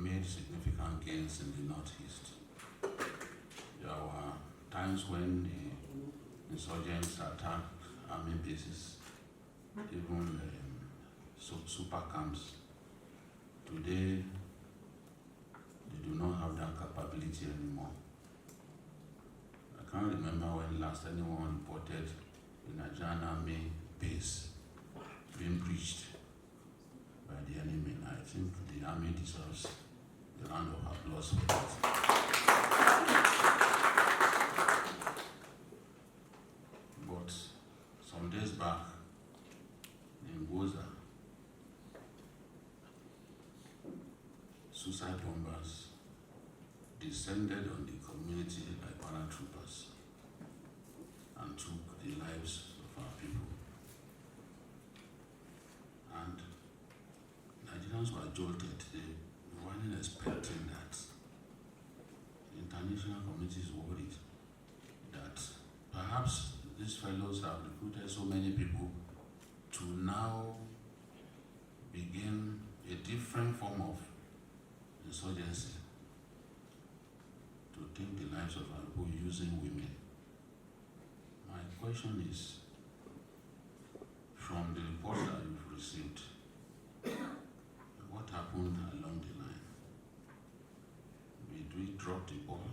made significant gains in the Northeast. There were times when the insurgents attacked army bases, even super camps. Today, they do not have that capability anymore. I can't remember when last anyone reported the Nigerian army base being breached by the enemy. I think the army deserves the round of applause for that. But some days back, in Gwoza, suicide bombers descended on the community like paratroopers and took the lives of our people. And Nigerians were jolted. They weren't expecting that. The international community is worried that perhaps these fellows have recruited so many people to now begin a different form of insurgency, to take the lives of our people using women. My question is, from the reports that you've received, what happened along the line? Did we drop the ball?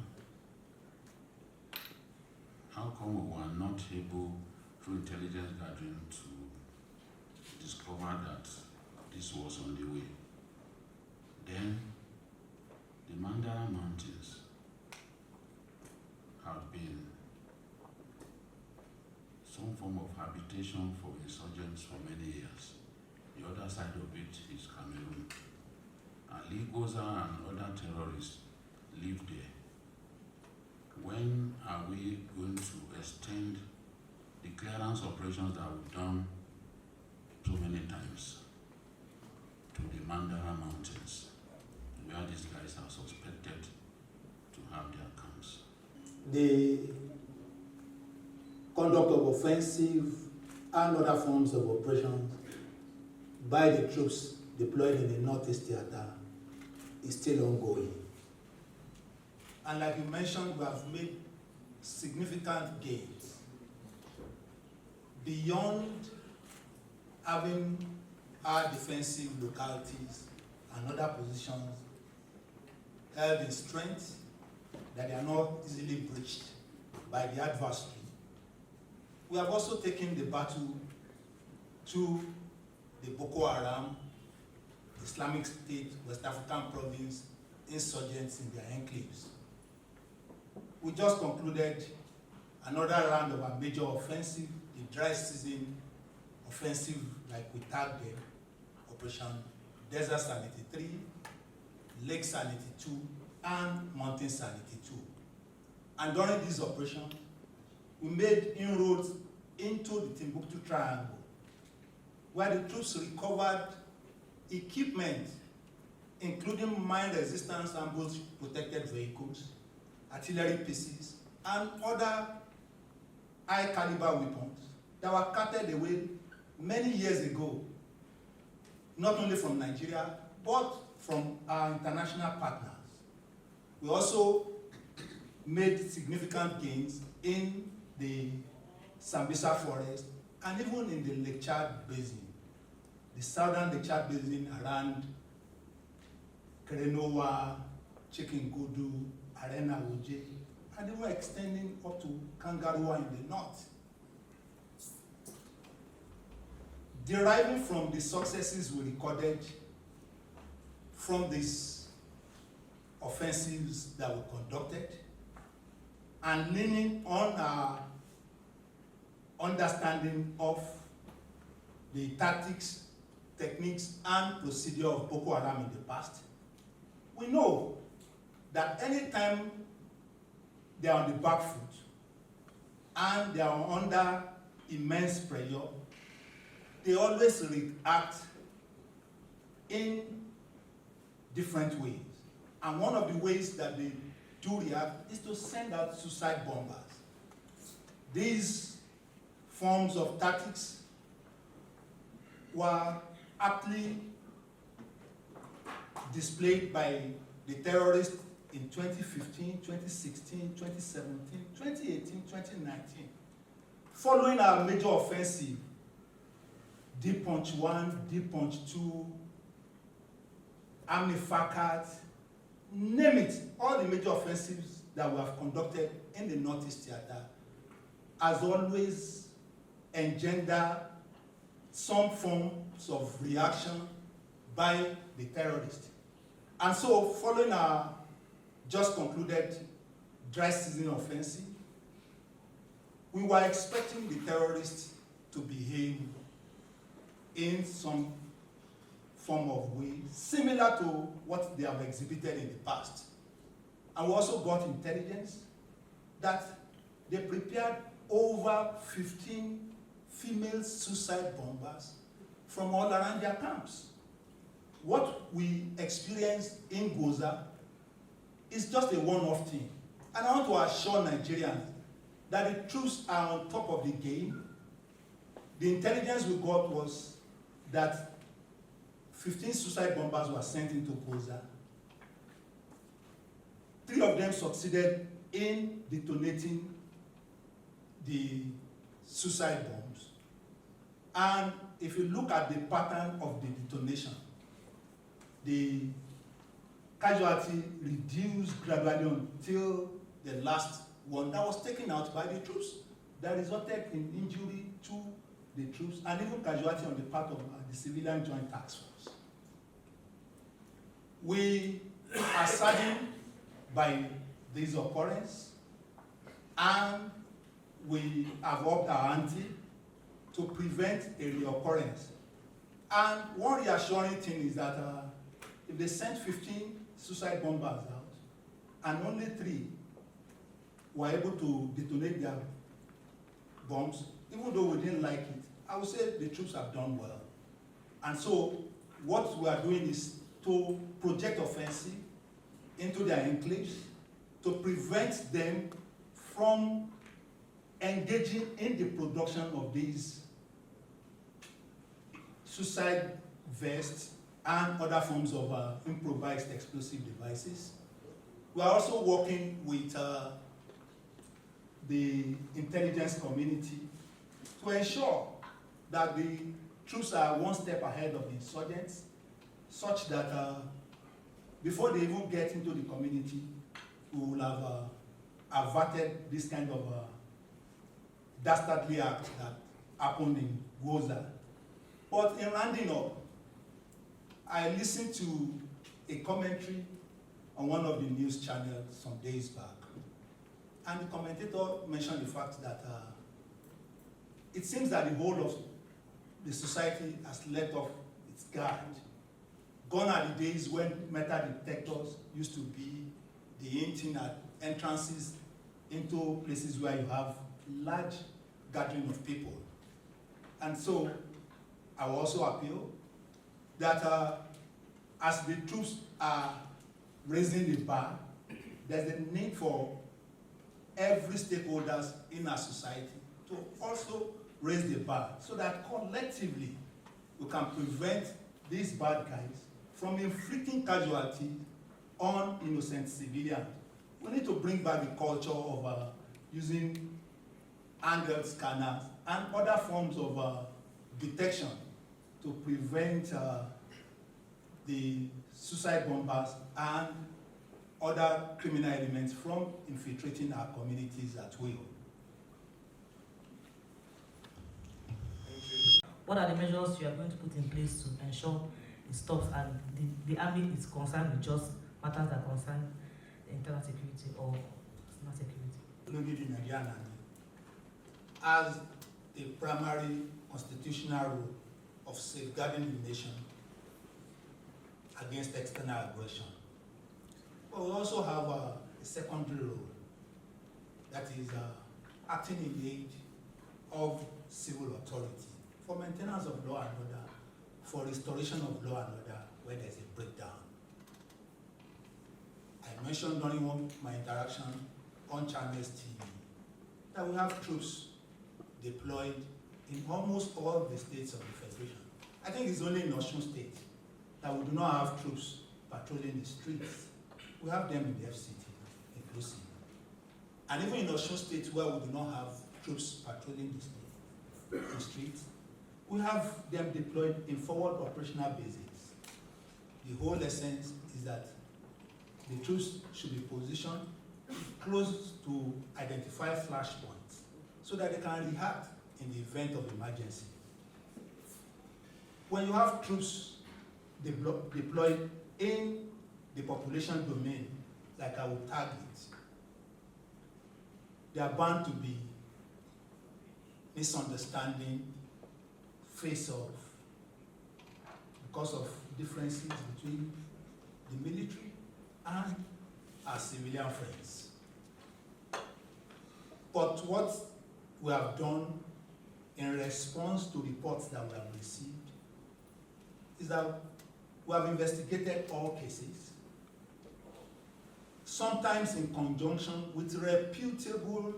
How come we were not able, through intelligence gathering, to discover that this was on the way? Then, the Mandara Mountains have been some form of habitation for insurgents for many years. The other side of it is Cameroon. And Gwoza and other terrorists live there. When are we going to extend the clearance operations that we've done so many times to the Mandara Mountains, where these guys are suspected to have their camps? The conduct of offensive and other forms of operations by the troops deployed in the Northeast Theater is still ongoing. And like you mentioned, we have made significant gains beyond having our defensive localities and other positions held in strength that they are not easily breached by the adversary. We have also taken the battle to the Boko Haram, Islamic State, West African province, insurgents in their enclaves. We just concluded another round of a major offensive, the dry season offensive, like we tagged them, Operation Desert Sanity 3, Lake Sanity 2, and Mountain Sanity 2. And during this operation, we made inroads into the Timbuktu Triangle, where the troops recovered equipment, including mine resistance ambush protected vehicles, artillery pieces, and other high caliber weapons that were carted away many years ago, not only from Nigeria, but from our international partners. We also made significant gains in the Sambisa forest and even in the Lake Chad Basin, the southern Lake Chad Basin around Kerenowa, Chikingudu, Arena Oje, and they were extending up to Kangaroo in the north. Deriving from the successes we recorded from these offensives that we conducted, and leaning on our understanding of the tactics, techniques, and procedure of Boko Haram in the past, we know that anytime they are on the back foot and they are under immense pressure, they always react in different ways. And one of the ways that they do react is to send out suicide bombers. These forms of tactics were aptly displayed by the terrorists in 2015, 2016, 2017, 2018, 2019. Following our major offensive, D-Punch 1, D-Punch 2, Amni Fakat, name it, all the major offensives that we have conducted in the Northeast Theater has always engendered some forms of reaction by the terrorists. And so, following our just concluded dry season offensive, we were expecting the terrorists to behave in some form of way similar to what they have exhibited in the past. And we also got intelligence that they prepared over 15 female suicide bombers from all around their camps. What we experienced in Gwoza is just a one-off thing. And I want to assure Nigerians that the troops are on top of the game. The intelligence we got was that 15 suicide bombers were sent into Gwoza. 3 of them succeeded in detonating the suicide bombs. And if you look at the pattern of the detonation, the casualty reduced gradually until the last one that was taken out by the troops that resulted in injury to the troops and even casualty on the part of the civilian joint task force. We are saddened by this occurrence, and we have upped our ante to prevent a reoccurrence. And one reassuring thing is that if they sent 15 suicide bombers out and only 3 were able to detonate their bombs, even though we didn't like it, I would say the troops have done well. And so what we are doing is to project offensive into their enclaves to prevent them from engaging in the production of these suicide vests and other forms of improvised explosive devices. We are also working with the intelligence community to ensure that the troops are one step ahead of the insurgents, such that before they even get into the community, we will have averted this kind of dastardly act that happened in Gwoza. But in rounding up, I listened to a commentary on one of the news channels some days back, and the commentator mentioned the fact that it seems that the whole of the society has let off its guard. Gone are the days when metal detectors used to be the hinting at entrances into places where you have large gathering of people. And so I will also appeal that as the troops are raising the bar, there's a need for every stakeholders in our society to also raise the bar so that collectively we can prevent these bad guys from inflicting casualties on innocent civilians. We need to bring back the culture of using angle scanners and other forms of detection to prevent the suicide bombers and other criminal elements from infiltrating our communities at will. What are the measures you are going to put in place to ensure it stops and the army is concerned with just matters that concern internal security or national security? Looking at the Nigerian army as a primary constitutional role of safeguarding the nation against external aggression. But we also have a secondary role, that is acting in aid of civil authority for maintenance of law and order, for restoration of law and order where there's a breakdown. I mentioned during my interaction on Channels TV that we have troops deployed in almost all the states of the Federation. I think it's only in Osun State that we do not have troops patrolling the streets. We have them in the FCT, inclusive. And even in Osun State, where we do not have troops patrolling the streets, we have them deployed in forward operational bases. The whole essence is that the troops should be positioned close to identify flashpoints so that they can react in the event of emergency. When you have troops deployed in the population domain, like I would target, there are bound to be misunderstanding, face-off, because of differences between the military and our civilian friends. But what we have done in response to reports that we have received is that we have investigated all cases, sometimes in conjunction with reputable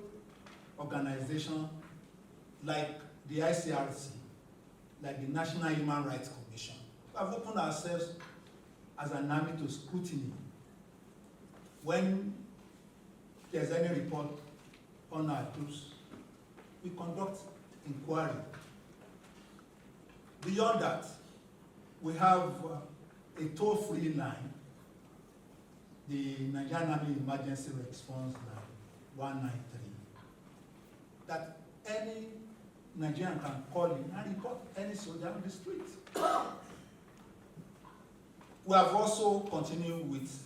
organizations like the ICRC, like the National Human Rights Commission. We have opened ourselves as an army to scrutiny. When there's any report on our troops, we conduct inquiry. Beyond that, we have a toll-free line, the Nigerian Army Emergency Response Line 193, that any Nigerian can call in and report any soldier on the street. We have also continued with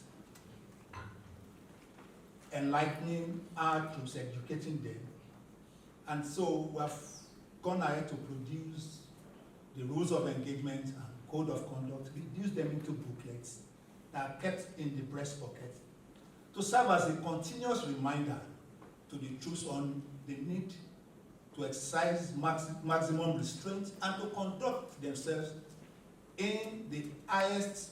enlightening our troops, educating them. And so we have gone ahead to produce the rules of engagement and code of conduct, reduce them into booklets that are kept in the breast pocket to serve as a continuous reminder to the troops on the need to exercise maximum restraint and to conduct themselves in the highest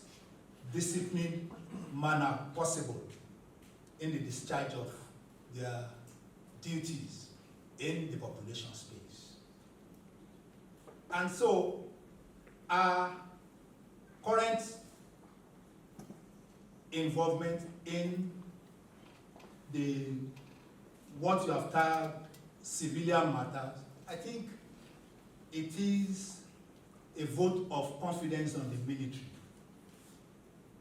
disciplined manner possible in the discharge of their duties in the population space. And so our current involvement in the what you have tagged civilian matters, I think it is a vote of confidence on the military.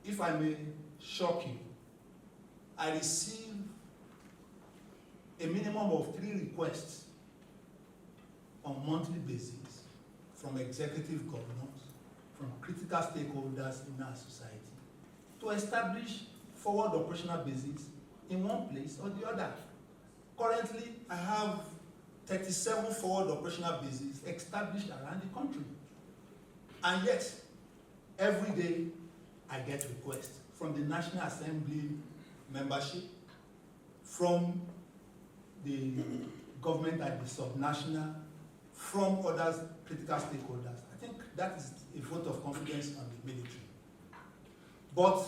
If I may shock you, I receive a minimum of 3 requests on a monthly basis from executive governors, from critical stakeholders in our society, to establish forward operational bases in one place or the other. Currently, I have 37 forward operational bases established around the country. And yet, every day, I get requests from the National Assembly membership, from the government at the subnational, from other critical stakeholders. I think that is a vote of confidence on the military. But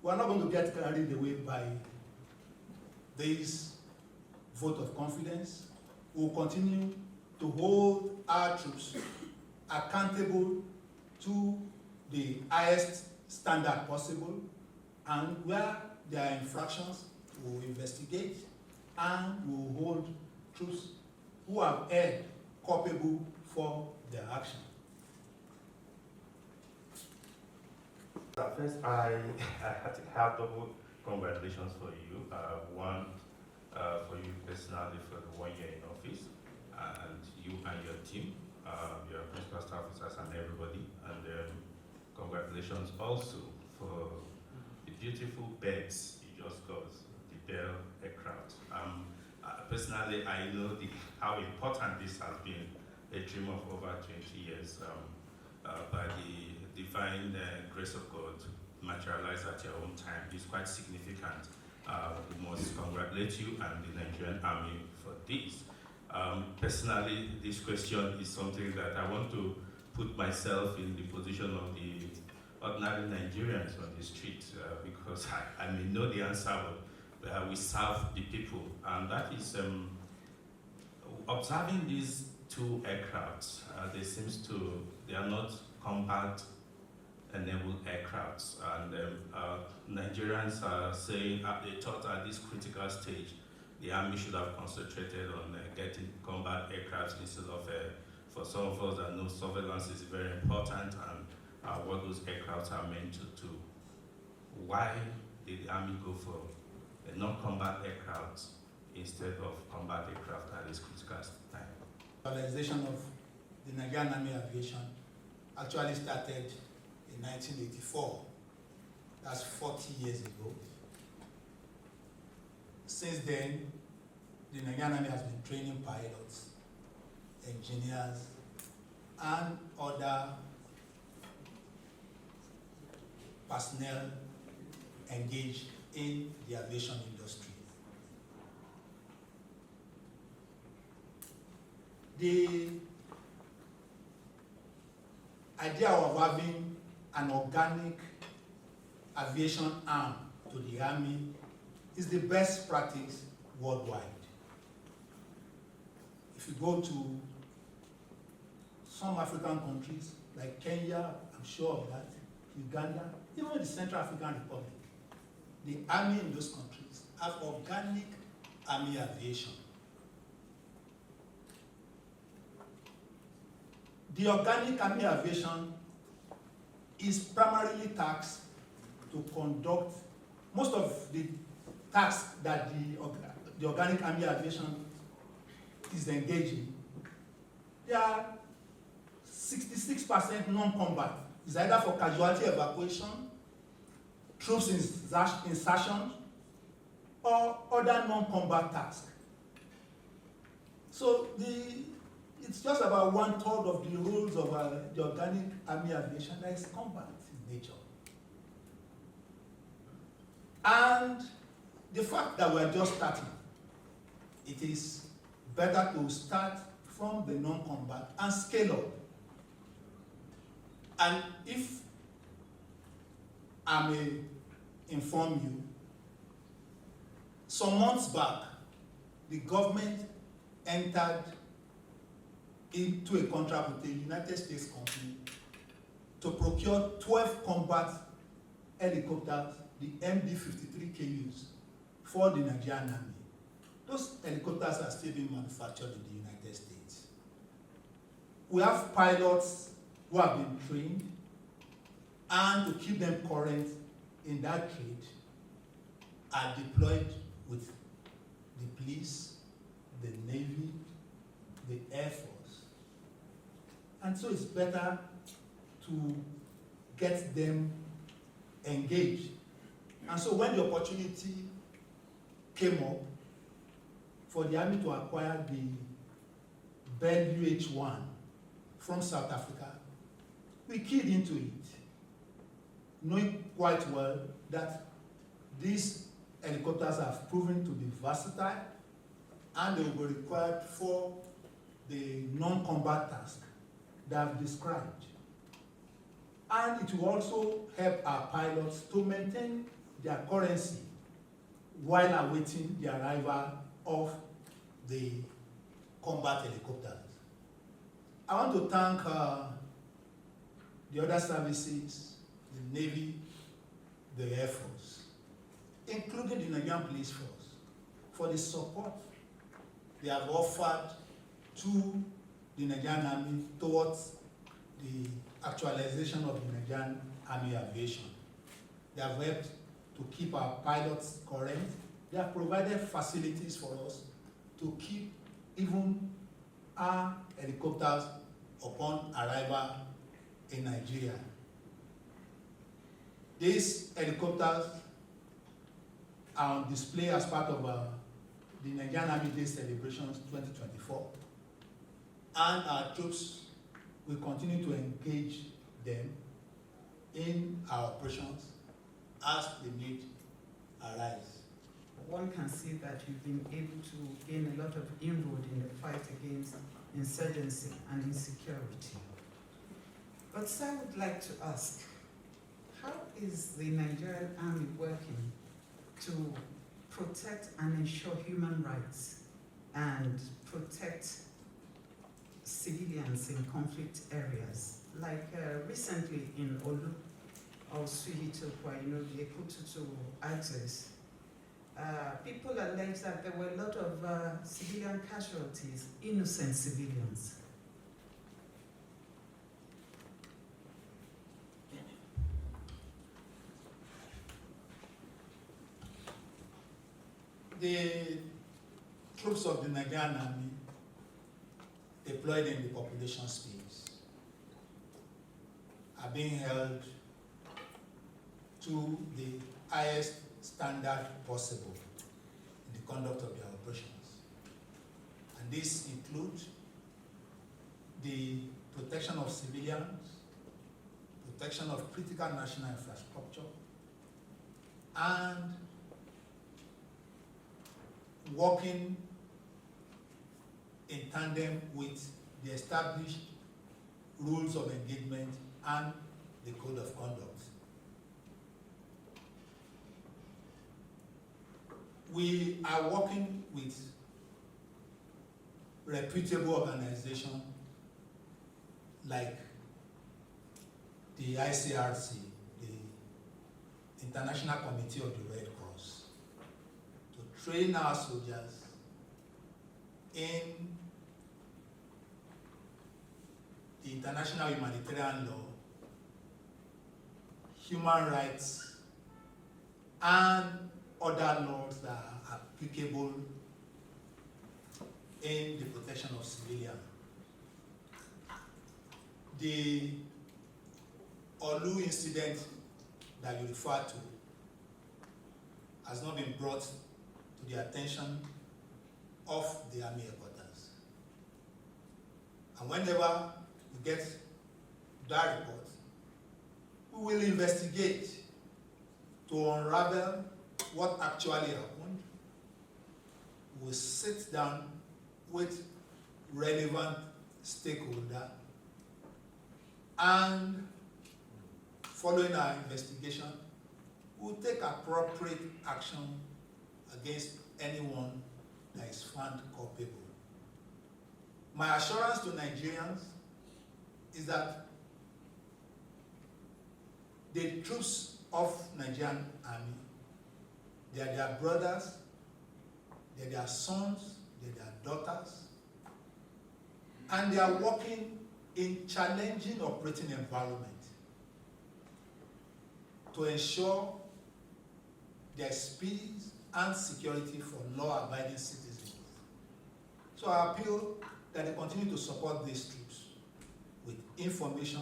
we're not going to get carried away by this vote of confidence. We'll continue to hold our troops accountable to the highest standard possible, and where there are infractions, we'll investigate and we'll hold troops who have erred culpable for their action. First, I have double congratulations for you. One, for you personally for the 1 year in office, and you and your team, your principal staff officers and everybody, and congratulations also for the beautiful beds you just got, the Bell aircraft. Personally, I know how important this has been, a dream of over 20 years, by the divine grace of God, materialized at your own time. It's quite significant. We must congratulate you and the Nigerian Army for this. Personally, this question is something that I want to put myself in the position of the ordinary Nigerians on the street, because I may know the answer, but we serve the people, and that is observing these 2 aircrafts. They are not combat enable aircrafts. And Nigerians are saying they thought at this critical stage, the Army should have concentrated on getting combat aircrafts instead of, for some of us that know surveillance is very important and what those aircrafts are meant to do. Why did the Army go for a non-combat aircraft instead of combat aircraft at this critical time? The organization of the Nigerian Army Aviation actually started in 1984. That's 40 years ago. Since then, the Nigerian Army has been training pilots, engineers, and other personnel engaged in the aviation industry. The idea of having an organic aviation arm to the Army is the best practice worldwide. If you go to some African countries like Kenya, I'm sure of that, Uganda, even the Central African Republic, the army in those countries have organic army aviation. The organic army aviation is primarily tasked to conduct most of the tasks that the organic army aviation is engaged in. They are 66% non-combat. It's either for casualty evacuation, troops insertion, or other non-combat tasks. So it's just about 1/3 of the roles of the organic army aviation that is combat in nature. And the fact that we're just starting, it is better to start from the non-combat and scale up. And if I may inform you, some months back, the government entered into a contract with a United States company to procure 12 combat helicopters, the MD-53KUs, for the Nigerian Army. Those helicopters are still being manufactured in the United States. We have pilots who have been trained, and to keep them current in that trade, are deployed with the police, the Navy, the Air Force. And so it's better to get them engaged. And so when the opportunity came up for the Army to acquire the Bell UH-1 from South Africa, we keyed into it, knowing quite well that these helicopters have proven to be versatile and they will be required for the non-combat task that I've described. And it will also help our pilots to maintain their currency while awaiting the arrival of the combat helicopters. I want to thank the other services, the Navy, the Air Force, including the Nigerian Police Force, for the support they have offered to the Nigerian Army towards the actualization of the Nigerian Army aviation. They have helped to keep our pilots current. They have provided facilities for us to keep even our helicopters upon arrival in Nigeria. These helicopters are on display as part of the Nigerian Army Day celebrations 2024, and our troops will continue to engage them in our operations as the need arise. One can see that you've been able to gain a lot of inroad in the fight against insurgency and insecurity. But sir, I would like to ask, how is the Nigerian Army working to protect and ensure human rights and protect civilians in conflict areas? Like recently in or Swihitokwa, the Ekututu axis, people allege that there were a lot of civilian casualties, innocent civilians. The troops of the Nigerian army deployed in the population space are being held to the highest standard possible in the conduct of their operations. And this includes the protection of civilians, protection of critical national infrastructure, and working in tandem with the established rules of engagement and the code of conduct. We are working with reputable organizations like the ICRC, the International Committee of the Red Cross, to train our soldiers in the international humanitarian law, human rights, and other laws that are applicable in the protection of civilians. The Olu incident that you refer to has not been brought to the attention of the army headquarters. And whenever we get that report, we will investigate to unravel what actually happened. We'll sit down with relevant stakeholders, and following our investigation, we'll take appropriate action against anyone that is found culpable. My assurance to Nigerians is that the troops of Nigerian army, they are their brothers, they are their sons, they are their daughters, and they are working in challenging operating environment to ensure there's peace and security for law-abiding citizens. So I appeal that they continue to support these troops with information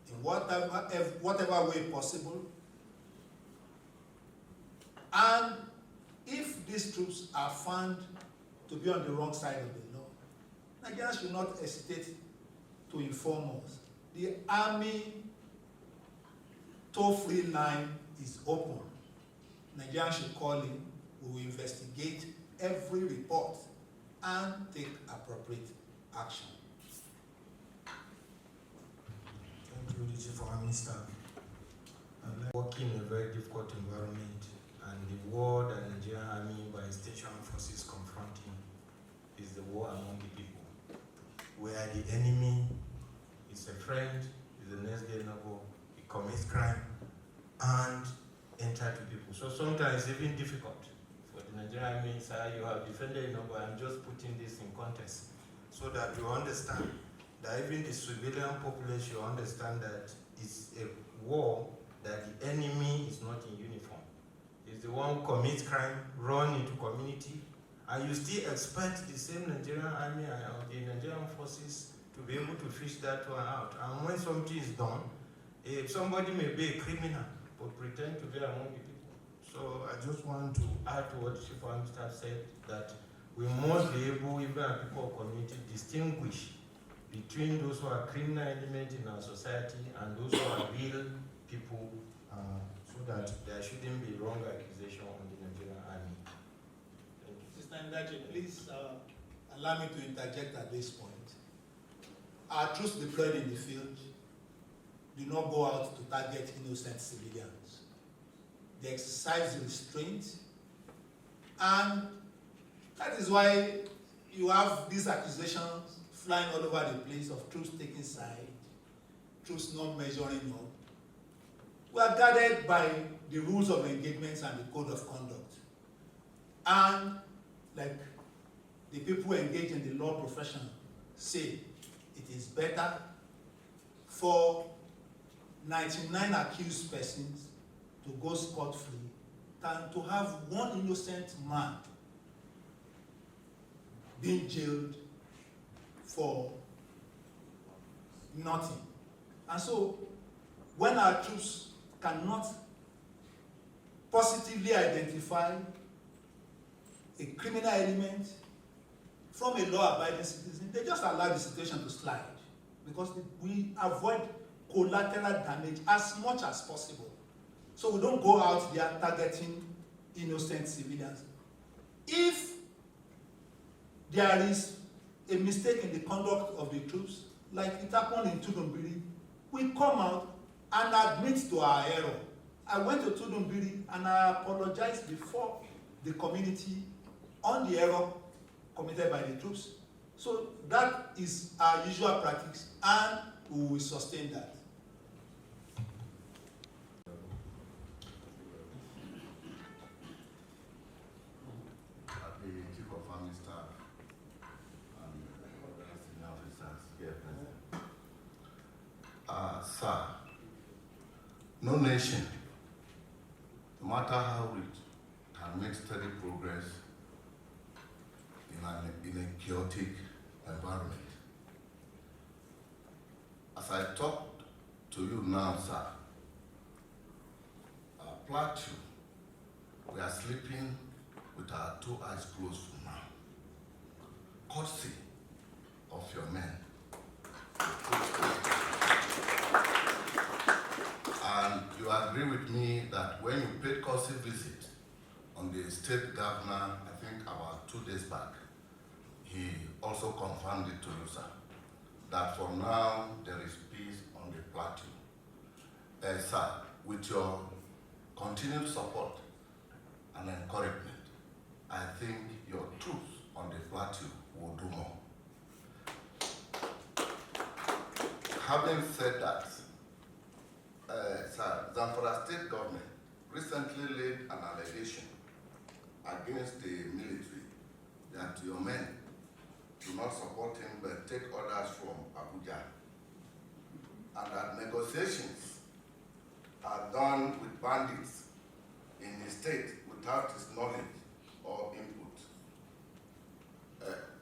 in whatever way possible. And if these troops are found to be on the wrong side of the law, Nigerians should not hesitate to inform us. The Army toll-free line is open. Nigerians should call in. We will investigate every report and take appropriate action. Thank you, the Chief of Army Staff. Working in a very difficult environment, and the war that the Nigerian Army by station forces confronting is the war among the people, where the enemy is a friend, is a next day neighbor, he commits crime, and enter to people. So sometimes it's even difficult for the Nigerian Army. You have defended a number. I'm just putting this in context so that you understand that even the civilian population understand that it's a war that the enemy is not in uniform. It's the one who commits crime, run into community, and you still expect the same Nigerian Army or the Nigerian forces to be able to fish that one out. And when something is done, if somebody may be a criminal, but pretend to be among the people. So I just want to add to what the Chief of Army Staff said, that we must be able, even as people of community, distinguish between those who are criminal elements in our society and those who are real people, so that there shouldn't be wrong accusation on the Nigerian Army. Thank you. Sister Ndaje, please allow me to interject at this point. Our troops deployed in the field do not go out to target innocent civilians. They exercise restraint, and that is why you have these accusations flying all over the place of troops taking side, troops not measuring up. we are guided by the rules of engagements and the code of conduct. And like the people engaged in the law profession say, it is better for 99 accused persons to go scot-free than to have one innocent man being jailed for nothing. And so, when our troops cannot positively identify a criminal element from a law-abiding citizen, they just allow the situation to slide because we avoid collateral damage as much as possible. So we don't go out there targeting innocent civilians. If there is a mistake in the conduct of the troops, like it happened in Tudumbiri, we come out and admit to our error. I went to Tudumbiri and I apologized before the community on the error committed by the troops. So that is our usual practice and we will sustain that. The Chief of Army Staff and other senior officers here present. Sir, no nation, no matter how rich, can make steady progress in a chaotic environment. As I talk to you now, sir, Plateau, we are sleeping with our two eyes closed for now. Courtesy of your men. And you agree with me that when you paid courtesy visit on the state governor, I think about 2 days back, he also confirmed it to you, sir, that for now there is peace on the plateau. Sir, with your continued support and encouragement, I think your troops on the plateau will do more. Having said that, sir, Zamfara state government recently laid an allegation against the military that your men do not support him but take orders from Abuja, and that negotiations are done with bandits in his state without his knowledge or input.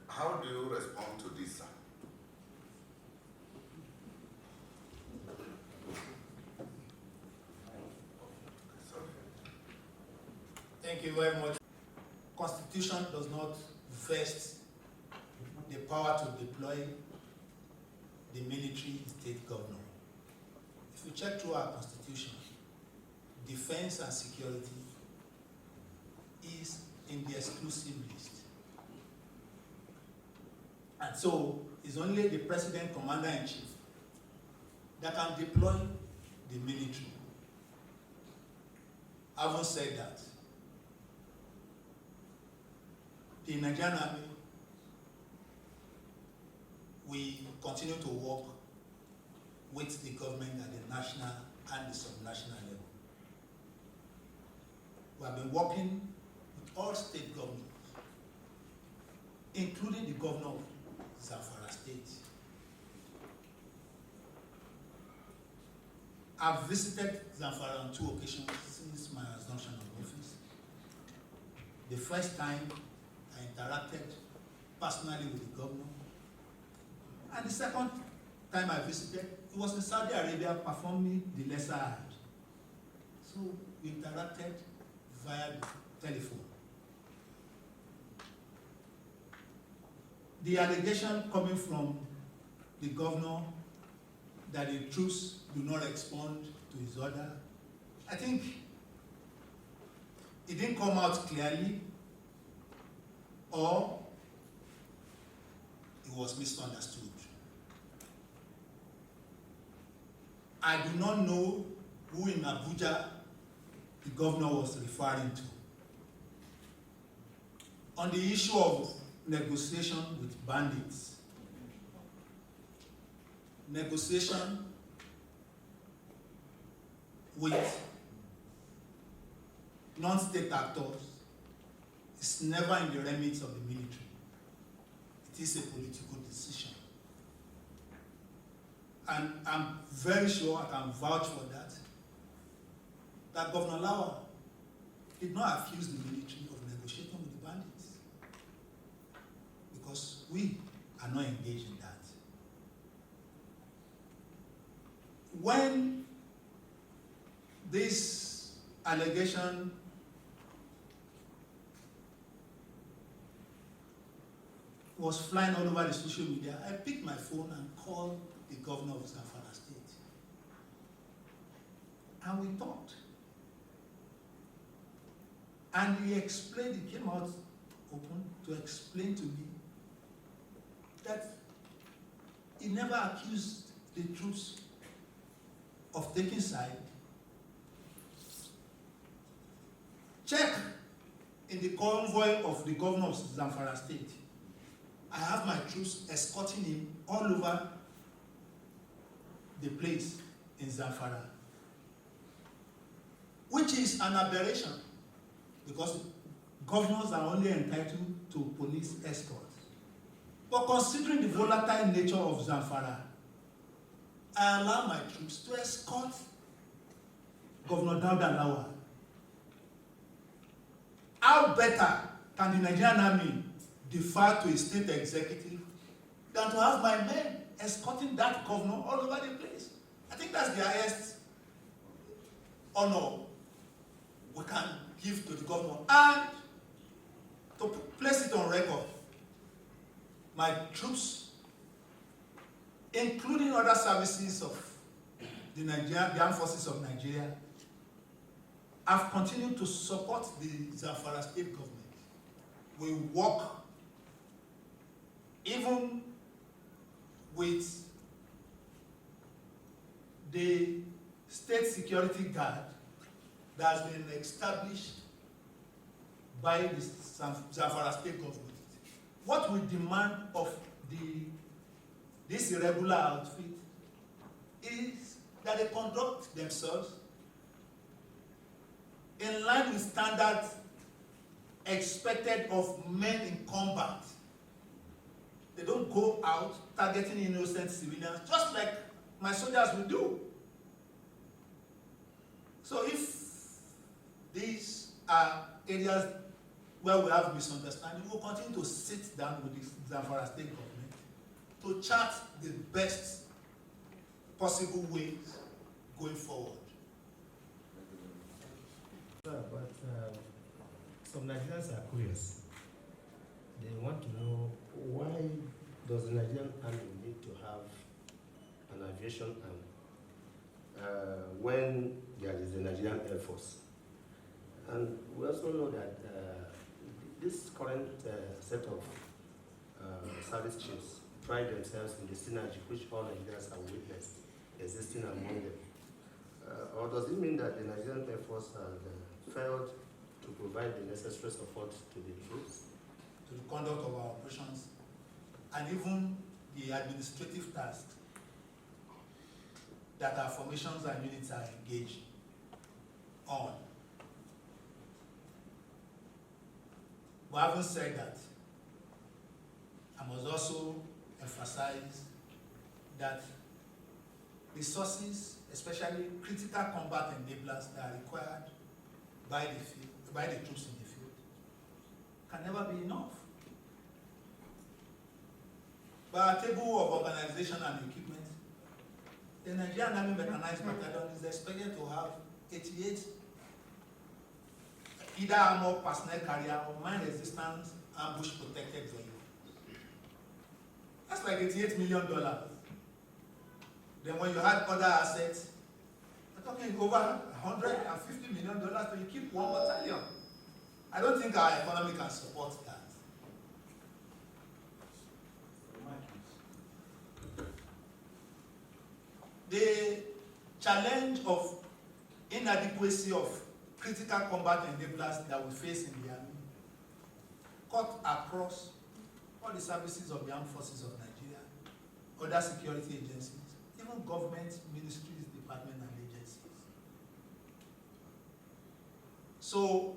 How do you respond to this, sir? Thank you very much. Constitution does not vest the power to deploy the military state governor. If you check through our constitution, defense and security is in the exclusive list. And so it's only the president, commander-in-chief, that can deploy the military. Having said that, the Nigerian Army, we continue to work with the government at the national and the subnational level. We have been working with all state governments, including the governor of Zamfara State. I've visited Zamfara on 2 occasions since my assumption of office. The first time, I interacted personally with the governor. And the second time I visited, it was in Saudi Arabia performing the lesser Hajj. So we interacted via telephone. The allegation coming from the governor that the troops do not respond to his order, I think it didn't come out clearly, or it was misunderstood. I do not know who in Abuja the governor was referring to. On the issue of negotiation with bandits, negotiation with non-state actors is never in the remit of the military. It is a political decision. And I'm very sure, I can vouch for that Governor Lawal did not accuse the military of negotiating with the bandits, because we are not engaged in that. When this allegation was flying all over the social media, I picked my phone and called the governor of Zamfara State. And we talked. And he explained, he came out open to explain to me that he never accused the troops of taking side. Check in the convoy of the governor of Zamfara State. I have my troops escorting him all over the place in Zamfara, which is an aberration, because governors are only entitled to police escorts. But considering the volatile nature of Zamfara, I allow my troops to escort Governor Dauda Lawal. How better can the Nigerian army defer to a state executive than to have my men escorting that governor all over the place? I think that's the highest honor we can give to the governor. And to place it on record, my troops, including other services of the armed forces of Nigeria, have continued to support the Zamfara State government. We work even with the state security guard that has been established by the Zamfara State government. What we demand of this irregular outfit is that they conduct themselves in line with standards expected of men in combat. They don't go out targeting innocent civilians, just like my soldiers will do. So if these are areas where we have misunderstanding, we'll continue to sit down with the Zamfara State government to chart the best possible ways going forward. But some Nigerians are curious. They want to know, why does the Nigerian army need to have an aviation arm when there is the Nigerian Air Force? And we also know that this current set of service chiefs pride themselves in the synergy which all Nigerians have witnessed existing among them. Or does it mean that the Nigerian Air Force has failed to provide the necessary support to the troops? To the conduct of our operations, and even the administrative tasks that our formations and units are engaged on. But having said that, I must also emphasize that resources, especially critical combat enablers that are required by the troops in the field, can never be enough. By our table of organization and equipment, the Nigerian Army Mechanized Battalion is expected to have 88 either armored personnel carrier or mine-resistant ambush-protected vehicles. That's like $88 million. Then when you add other assets, we're talking over $150 million to equip one battalion. I don't think our economy can support that. The challenge of inadequacy of critical combat enablers that we face in the army cut across all the services of the armed forces of Nigeria, other security agencies, even government ministries, departments, and agencies. So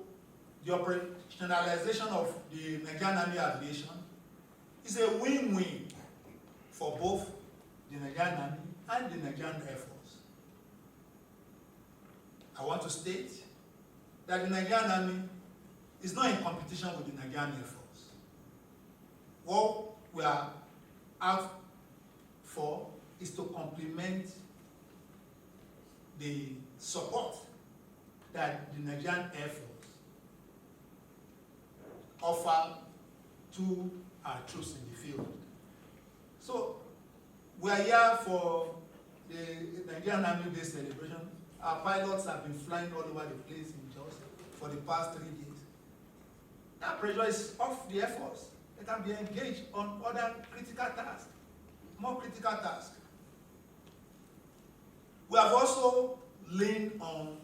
the operationalization of the Nigerian Army Aviation is a win-win for both the Nigerian Army and the Nigerian Air Force. I want to state that the Nigerian Army is not in competition with the Nigerian Air Force. What we are out for is to complement the support that the Nigerian Air Force offer to our troops in the field. So we are here for the Nigerian Army Day celebration. Our pilots have been flying all over the place in Jos for the past 3 days. That pressure is off the Air Force. They can be engaged on other critical tasks, more critical tasks. We have also leaned on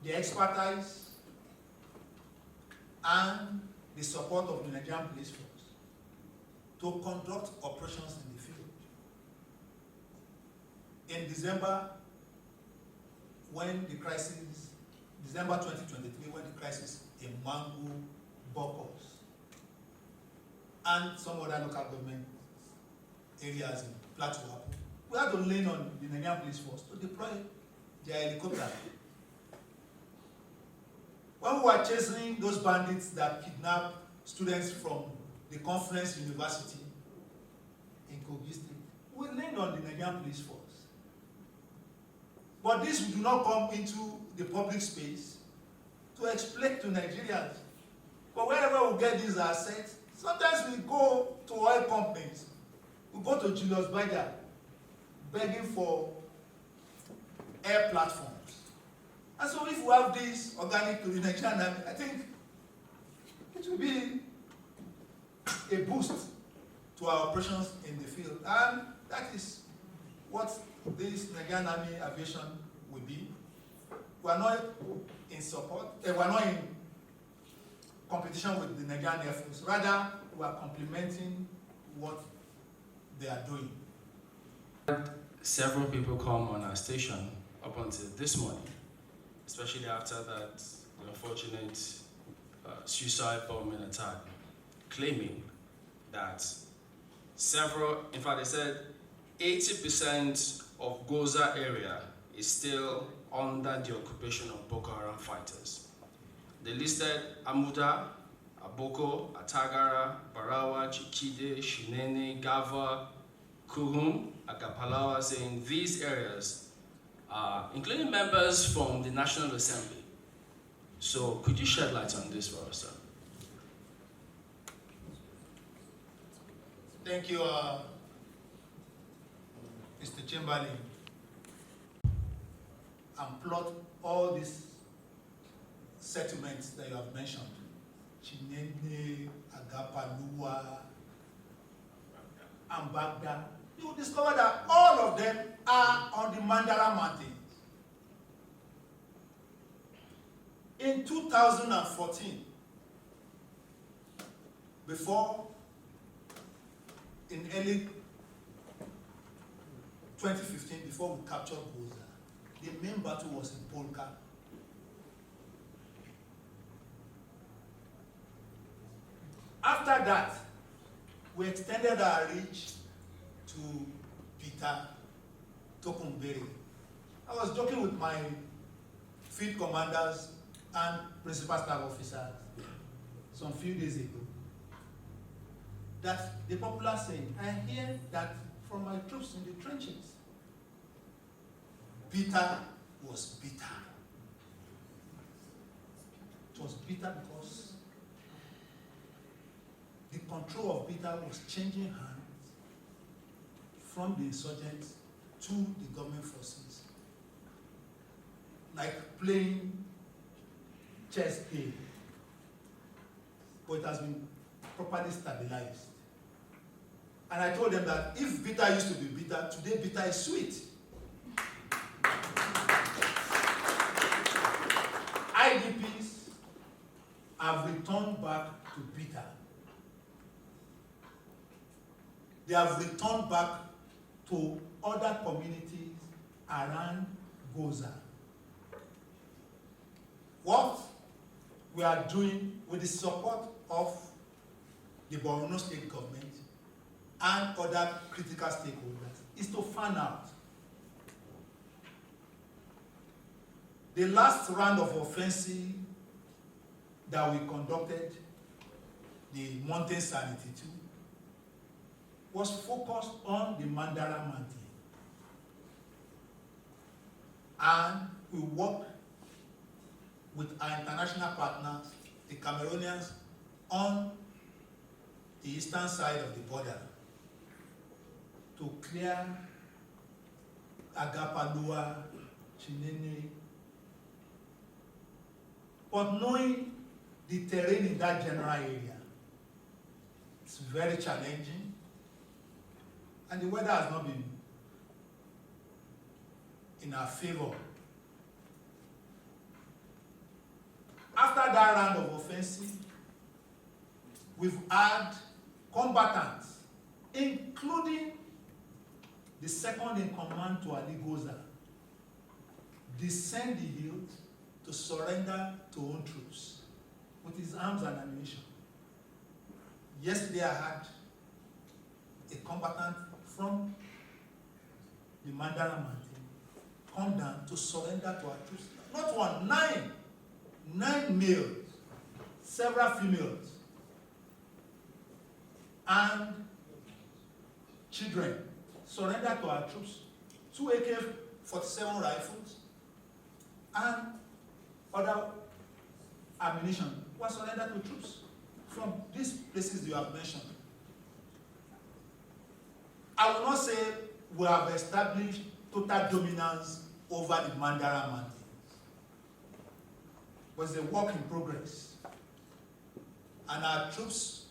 the expertise and the support of the Nigerian Police Force to conduct operations in the field. In December, December 2023, when the crisis in Mangu, Bokos, and some other local government areas in Plateau, we had to lean on the Nigerian Police Force to deploy their helicopter. When we were chasing those bandits that kidnapped students from the Conference University in Kogi State, we leaned on the Nigerian Police Force. But this do not come into the public space to explain to Nigerians. But wherever we get these assets, sometimes we go to oil companies, we go to Julius Baja, begging for air platforms. And so if we have this organic to the Nigerian Army, I think it will be a boost to our operations in the field. And that is what this Nigerian Army Aviation will be. We are not in support, we are not in competition with the Nigerian Air Force. Rather, we are complementing what they are doing. Several people come on our station up until this morning, especially after that unfortunate suicide bombing attack, claiming that in fact they said 80% of Gwoza area is still under the occupation of Boko Haram fighters. They listed Amuda, Aboko, Atagara, Barawa, Chikide, Shinene, Gava, Kuhum, Agapalawa, saying these areas are including members from the National Assembly. So could you shed light on this for us, sir? Thank you, Mr. Chamberlain. And plot all these settlements that you have mentioned. Chinene, Agapaluwa, and Baghdad. You will discover that all of them are on the Mandara Mountains. In 2014, in early 2015, before we captured Gwoza, the main battle was in Polka. After that, we extended our reach to Peter, Tokumbere. I was joking with my field commanders and principal staff officers some few days ago that the popular saying, I hear that from my troops in the trenches, Peter was bitter. It was bitter because the control of Peter was changing hands from the insurgents to the government forces, like playing chess game. But it has been properly stabilized. And I told them that if bitter used to be bitter, today bitter is sweet. IDPs have returned back to bitter. They have returned back to other communities around Gwoza. we are doing with the support of the Borno state government and other critical stakeholders is to find out the last round of offensive that we conducted, the Mountain Sanity 2, was focused on the Mandara Mountain. And we worked with our international partners, the Cameroonians, on the eastern side of the border to clear Agapalua, Chinene. But knowing the terrain in that general area, it's very challenging, and the weather has not been in our favor. After that round of offensive, we've had combatants, including the second in command to Ali Gwoza, descend the hills to surrender to own troops with his arms and ammunition. Yesterday I had a combatant from the Mandara Mountain come down to surrender to our troops. Not one, nine males, several females, and children surrender to our troops. 2 AK-47 rifles and other ammunition was surrendered to troops from these places you have mentioned. I will not say we have established total dominance over the Mandara Mountains. It was a work in progress. And our troops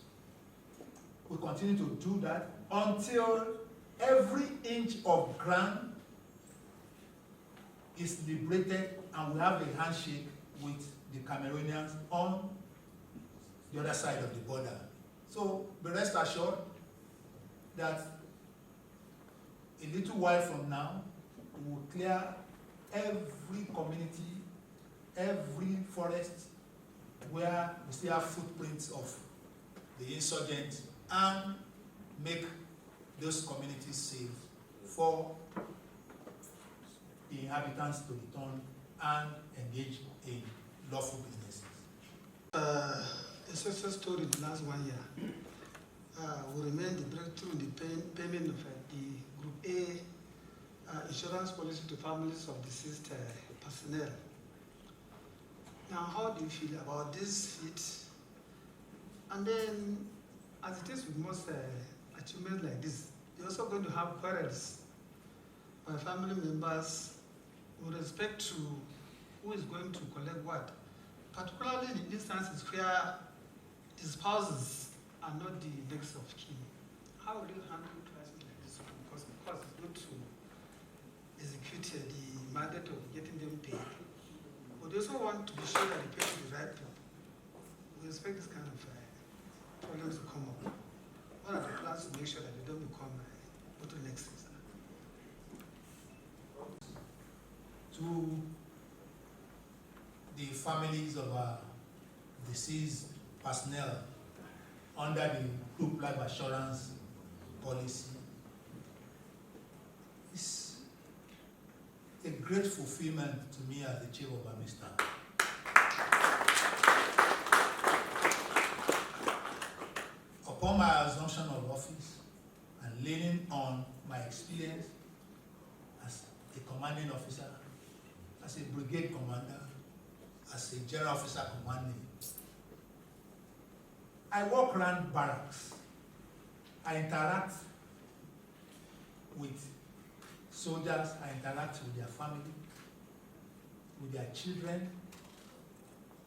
will continue to do that until every inch of ground is liberated and we have a handshake with the Cameroonians on the other side of the border. So be rest assured that a little while from now, we will clear every community, every forest where we still have footprints of the insurgents and make those communities safe for the inhabitants to return and engage in lawful businesses. A success story in the last 1 year will remain the breakthrough in the payment of the Group A insurance policy to families of deceased personnel. Now, how do you feel about this feat? And then, as it is with most achievements like this, you're also going to have quarrels by family members with respect to who is going to collect what, particularly in instances where the spouses are not the next of kin. How will you handle crises like this one? Because of course it's good to execute the mandate of getting them paid. But they also want to be sure that they pay to the right people. We expect this kind of problems to come up. What are the plans to make sure that they don't become bottlenecks? To the families of our deceased personnel under the group life assurance policy, it's a great fulfillment to me as the chief of army staff. Upon my assumption of office and leaning on my experience as a commanding officer, as a brigade commander, as a general officer commanding, I walk around barracks. I interact with soldiers, I interact with their family, with their children,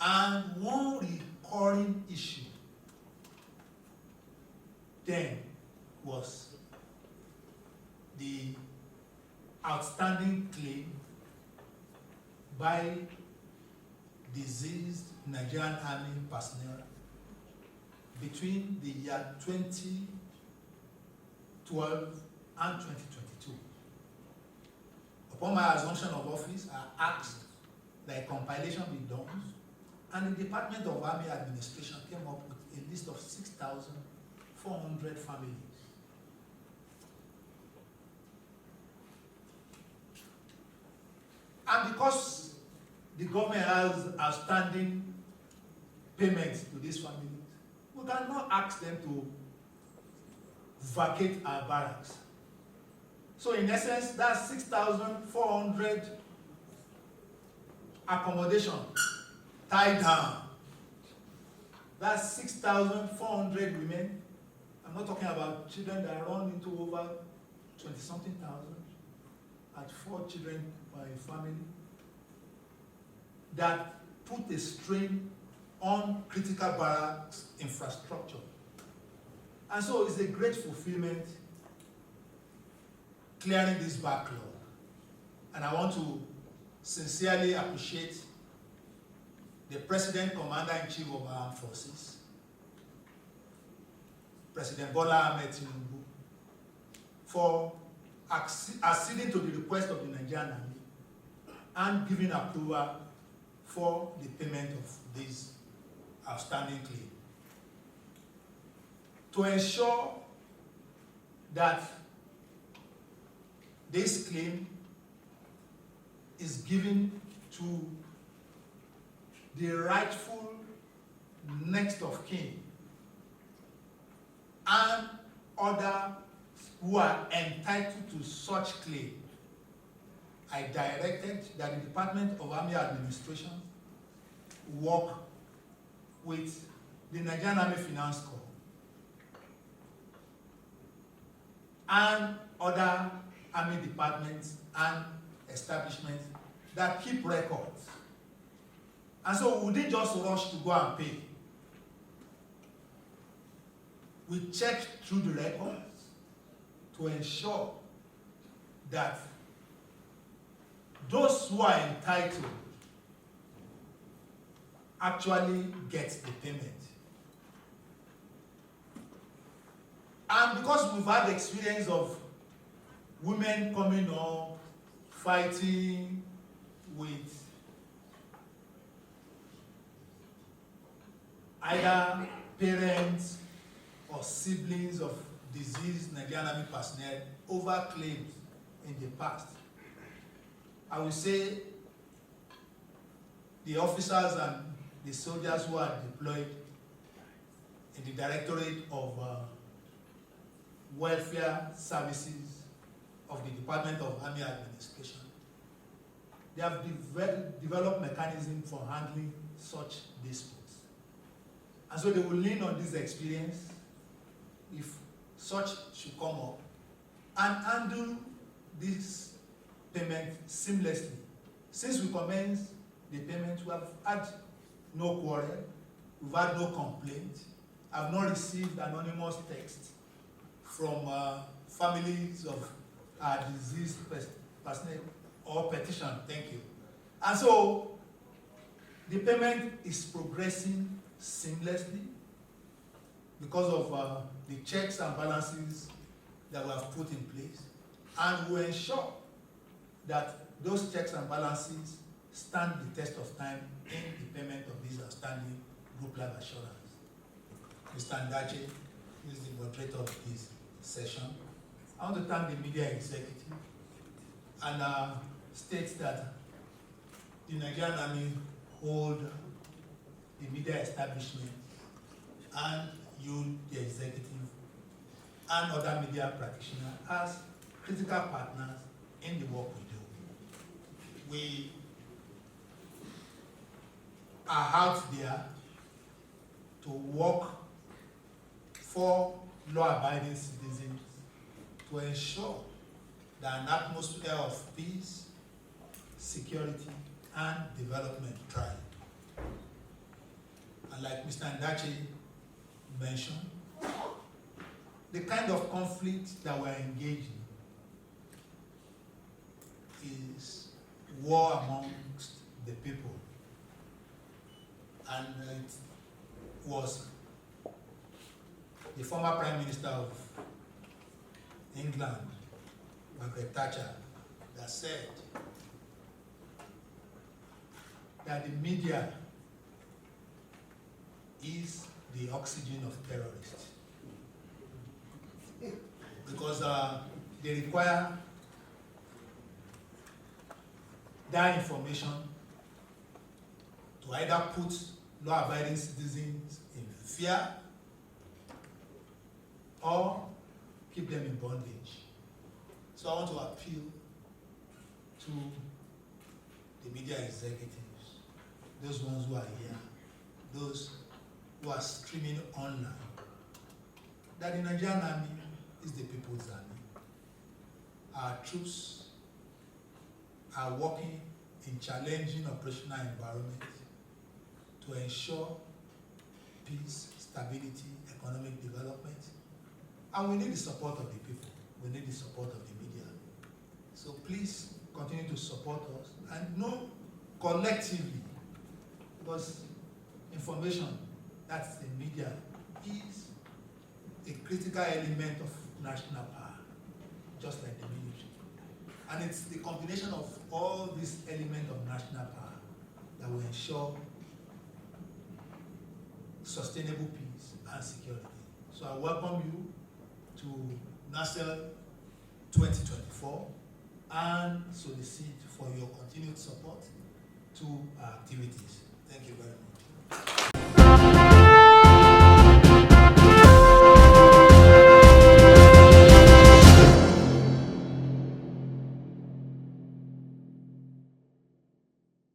and one recurring issue then was the outstanding claim by deceased Nigerian Army personnel between the year 2012 and 2022. Upon my assumption of office, I asked that a compilation be done And the Department of Army Administration came up with a list of 6,400 families. And because the government has outstanding payments to these families, we cannot ask them to vacate our barracks. So in essence, that's 6,400 accommodation tied down. That's 6,400 women. I'm not talking about children that run into over 20-something thousand at 4 children by family, that put a strain on critical barracks infrastructure. And so it's a great fulfillment clearing this backlog. And I want to sincerely appreciate the President, Commander-in-Chief of our Armed Forces, President Bola Ahmed Tinubu, for acceding to the request of the Nigerian Army and giving approval for the payment of this outstanding claim. To ensure that this claim is given to the rightful next of kin and others who are entitled to such claim, I directed that the Department of Army Administration work with the Nigerian Army Finance Corps and other army departments and establishments that keep records. And so we didn't just rush to go and pay. We checked through the records to ensure that those who are entitled actually get the payment. And because we've had the experience of women coming up, fighting with either parents or siblings of deceased Nigerian Army personnel over claims in the past, I will say the officers and the soldiers who are deployed in the Directorate of Welfare Services of the Department of Army Administration, they have developed mechanisms for handling such disputes. And so they will lean on this experience if such should come up and handle this payment seamlessly. Since we commenced the payment, we have had no quarrel, we've had no complaint. I've not received anonymous text from families of our deceased personnel or petition, thank you. And so the payment is progressing seamlessly because of the checks and balances that we have put in place, and we ensure that those checks and balances stand the test of time in the payment of this outstanding group life assurance. Mr. Ndache is the moderator of this session. I want to thank the media executive and state that the Nigerian Army hold the media establishment and you, the executive, and other media practitioners as critical partners in the work we do. We are out there to work for law-abiding citizens to ensure that an atmosphere of peace, security, and development thrive. And like Mr. Ndache mentioned, the kind of conflict that we're engaged in is war amongst the people. And it was the former Prime Minister of England, Margaret Thatcher, that said that the media is the oxygen of terrorists. Because they require that information to either put law-abiding citizens in fear or keep them in bondage. So I want to appeal to the media executives, those ones who are here, those who are streaming online, that the Nigerian army is the people's army. Our troops are working in challenging operational environments to ensure peace, stability, economic development. And we need the support of the people. We need the support of the media. So please continue to support us and know collectively, because information, that's the media, is a critical element of national power, just like the military. And it's the combination of all these elements of national power that will ensure sustainable peace and security. So I welcome you to NASEL 2024 and solicit for your continued support to our activities. Thank you very much.